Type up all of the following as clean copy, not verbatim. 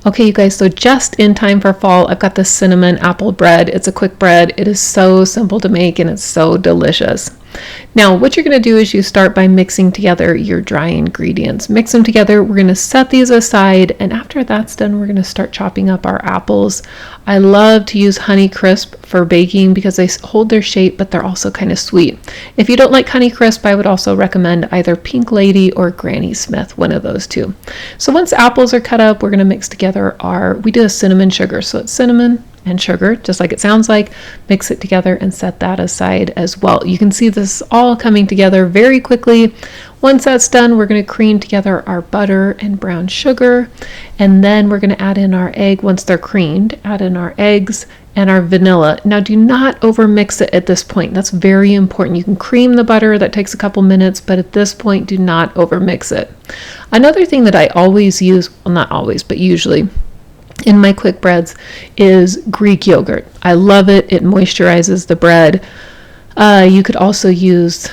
Okay, you guys, so just in time for fall, I've got the cinnamon apple bread. It's a quick bread. It is so simple to make and it's so delicious. Now, what you're going to do is you start by mixing together your dry ingredients. Mix them together. We're going to set these aside, and after that's done, we're going to start chopping up our apples. I love to use Honey Crisp for baking because they hold their shape, but they're also kind of sweet. If you don't like Honey Crisp, I would also recommend either Pink Lady or Granny Smith, one of those two. So once apples are cut up, we're going to mix together we do a cinnamon sugar. So it's cinnamon and sugar, just like it sounds like. Mix it together and set that aside as well. You can see this all coming together very quickly. Once that's done, we're going to cream together our butter and brown sugar, and then we're going to add in our egg. Once they're creamed, add in our eggs and our vanilla. Now, do not over mix it at this point. That's very important. You can cream the butter, that takes a couple minutes, but at this point, do not over mix it. Another thing that I always use, well, not always, but usually in my quick breads is Greek yogurt. I love it. It moisturizes the bread. You could also use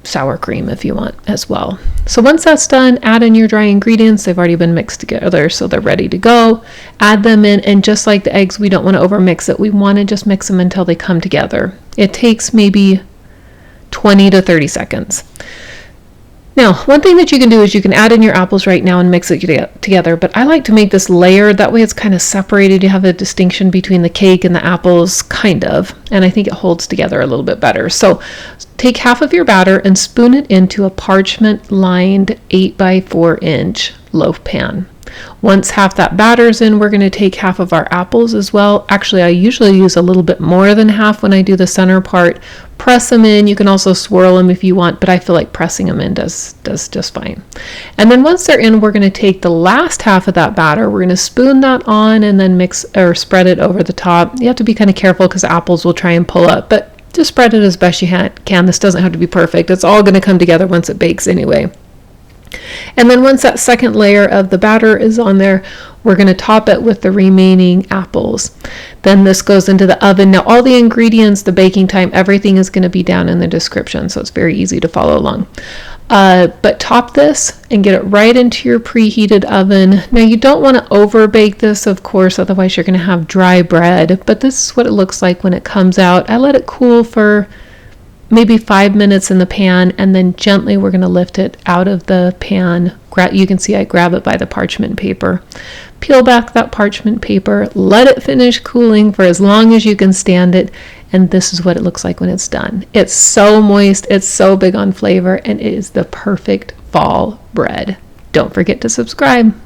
sour cream if you want as well. So once that's done, add in your dry ingredients. They've already been mixed together, so they're ready to go. Add them in, and just like the eggs, we don't want to over mix it. We want to just mix them until they come together. It takes maybe 20 to 30 seconds. Now, one thing that you can do is you can add in your apples right now and mix it together, but I like to make this layered. That way it's kind of separated. You have a distinction between the cake and the apples, kind of, and I think it holds together a little bit better. So take half of your batter and spoon it into a parchment lined 8x4 inch loaf pan. Once half that batter's in, we're going to take half of our apples as well. Actually, I usually use a little bit more than half when I do the center part. Press them in. You can also swirl them if you want, but I feel like pressing them in does just fine. And then once they're in, we're going to take the last half of that batter. We're going to spoon that on and then mix or spread it over the top. You have to be kind of careful because apples will try and pull up, but just spread it as best you can. This doesn't have to be perfect. It's all going to come together once it bakes anyway. And then once that second layer of the batter is on there, we're going to top it with the remaining apples. Then this goes into the oven. Now all the ingredients, the baking time, everything is going to be down in the description, so it's very easy to follow along. But top this and get it right into your preheated oven. Now you don't want to over bake this, of course, otherwise you're going to have dry bread, but this is what it looks like when it comes out. I let it cool for maybe 5 minutes in the pan, and then gently we're going to lift it out of the pan. You can see I grab it by the parchment paper. Peel back that parchment paper, let it finish cooling for as long as you can stand it, and this is what it looks like when it's done. It's so moist, it's so big on flavor, and it is the perfect fall bread. Don't forget to subscribe.